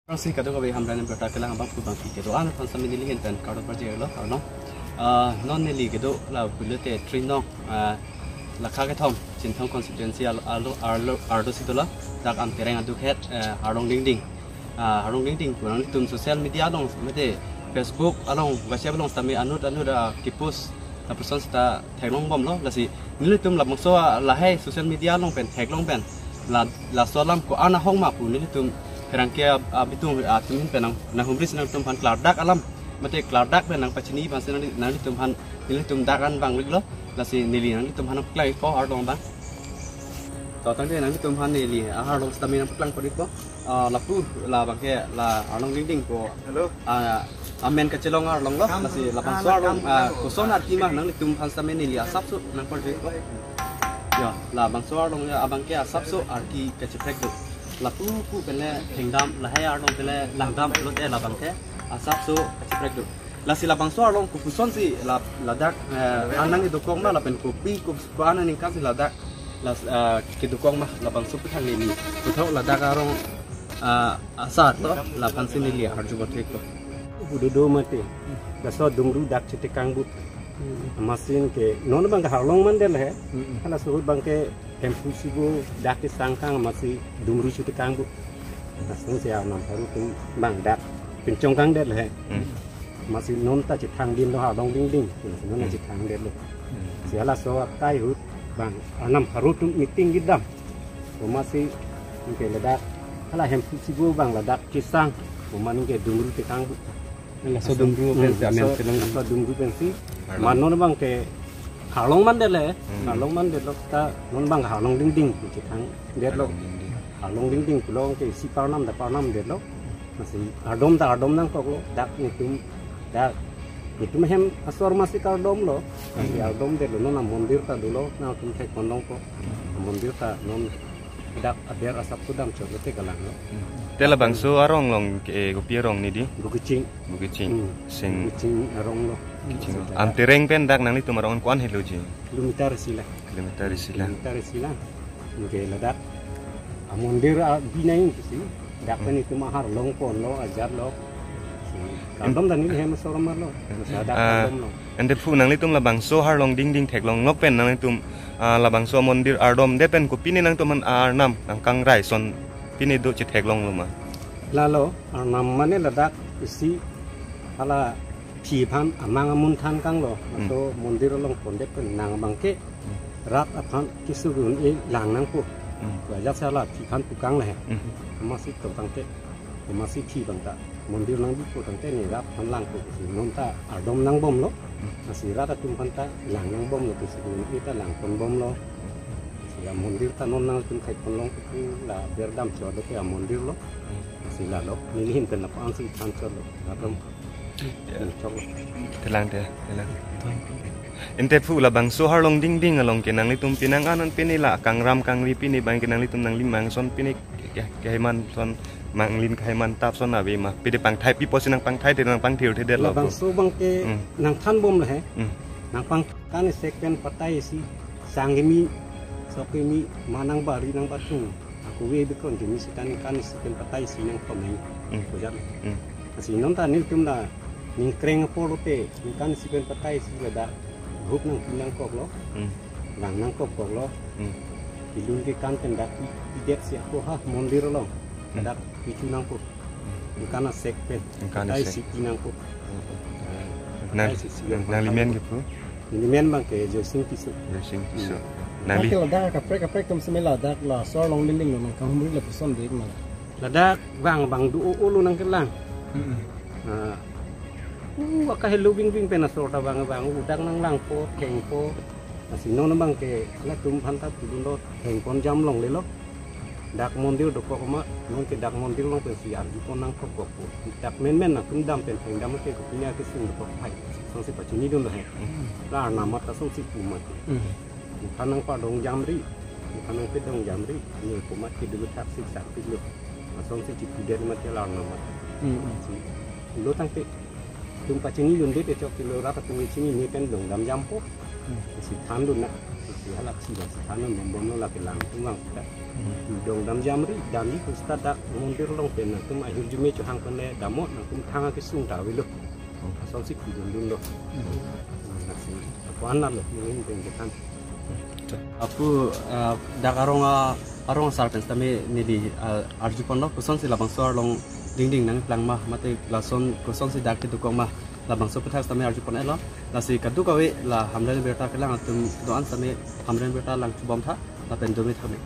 Francis kado kabe hamdan berta kelang abang kubang kado an pan sami dili enten kado perje lo arno non neli kado la bulute trinong la kage thom chinthong constituency ardo sidola dak am tereng adu khet harong ding ding kurang tum social media dong mete Facebook along WhatsApp along sami anud kipus ta person sta thaglong bom lo la si nili tum la mangso la hai social media long pen thaglong pen la solam ko ana hong ma pu nili tum kerangkia abitung tumin penang nang humris nang tumhan klardak alam mate klardak penang pachini bangsa nang tumhan nili tum dakan bang lo lasi nili nang tumhan klai ko ardong bang to tang de nang tumhan nili ardong stamina plang ko diko lapu la bangke la arlong ding ko hello amen kachelong arlong lo lasi lapang suarong kuson artima nang tumhan stamina nili asap su nang ko diko ya la bang suarong abangke asap su arki kacheprek do lapu ku pele hengdam lahaya arlong pele langdam lote la bangke asap so kacheprek do la si la bang so arlong ku puson si la ladak anang itu kong ma la pen kopi ku ana ning kam si ladak la ki du kong ma la bang so puthang ni ku thau ladak arong asar to la pansin ni harju botek to budu do mate la so dumru dak chite kangbut masin ke non bang harlong mandel he hala so bang ke tempu sigo dak sangkang masih dumru chute kangbu nasung sia nam haru tum bang dak pencong kang det he masih non ta chit thang din lo harlong ding non chit thang det lo sia la so kai hut bang nam haru tum meeting gidam ko masih ke ladak hala tempu sigo bang ladak kisang ko maning ke dumru te kangbu la so dumru pen amen selong so dumru pen si manon bang ke harlong mandel le harlong mandel lo ta non bang harlong ding ki thang det lo harlong ding kulong ke si parnam da parnam det lo masih ardom nang kok lo dak nitum hem asor masih kardom lo masih ardom det lo non mondir ta dulo na tum thek kondong ko mondir ta non dak aber asap kudam chote galang lo tela bangso arong long ke gopi arong ni di bukicing sing arong lo am tereng pen dak nang itu marong kuan helo ji kilometer sila nge ladak amondir binain si dak pen itu mahar long pon lo ajar lo kandom dan ini hem soramar lo sadak kandom lo ende fu nang litum la bangso har long ding thek long nok pen nang litum la bangso mondir ardom de pen ko pini nang tuman arnam nang kang rai son pini do chi thek long lo ma lalo arnam mane ladak isi hala phi phan amang amun than kang lo to mondir long pon de pen nang bangke rat aphan kisugun e lang nang ko wa jak sala phi phan pu kang la he masih to tangke masih phi bangta mondir nang bu ko tangte ni rat phan lang ko si non ta ardom nang bom lo masih rat atum phan ta lang nang bom lo kisugun e ta lang pon bom lo si mondir ta non nang tum khai pon long ku la berdam cho de ke mondir lo masih la lo ni hin pen la pang si than cho lo ardom telang ente fu la bangso har long ding along ke nang litum pinang anan pinila kang ram kang ri pini bang ke nang litum nang limang son pini ke heman son mang lin ke heman tap son abe ma pide pang thai pi posinang pang thai de nang pang thiu the det lo bangso bang ke nang than bom la he nang pang kan sekpen patai si sangimi sokimi manang bari nang batu aku we be kon demi sitan kan sekpen patai si nang komeng ko jat asi non ta ni tum la ning kreng polo te kan sekpen patai si da grup nang pinang kok lo lang nang kok lo ilun ke kan tendak idet si aku ha mondir lo dak picu nang ko kana sekpen patai si pinang ko nang limen gitu limen bang ke josing pisu nang li dak ka prek tum semela dak la so long ding lo nang kam la person de ma ladak bang du ulu nang kelang waka hello wing pena sorta bang udang nang lang po keng po masih non bang ke la tum phanta tudun lo keng pon jam long le lo dak mondir do ko ma non ke dak mondir long pe siar di pon nang ko ko dak men na tum dam pen heng dam ke ko pinya ke sing ko pai song se pachini don lo he la na ma ta song si pu ma kanang pa dong jamri kanang pe dong jamri ni ko ma ke dulu tak sik sak lo song se ci piden ma te la na ma lo tang te tum pachini yun de chok kilo rata tum chini ni pen dong dam jampo si than luôn nè si halak si si than nó membon nó là cái làng tung mang dong dam jamri dami kusta dak mondir long pen na tum ahir jume chu hang pen le damot na tum thanga ke sung ta wilu asal si kidun dun lo na si apan na lo ngin pen kan Apu arong sarpens tame nili arjupon lo kuson si labang suar long ding nang plang ma mate lason kuson si dak tu kong ma labang so petas tame arjupon elo la si kadu kawe la hamlen berta kelang atum doan tame hamlen berta lang chubom tha la pen domi thame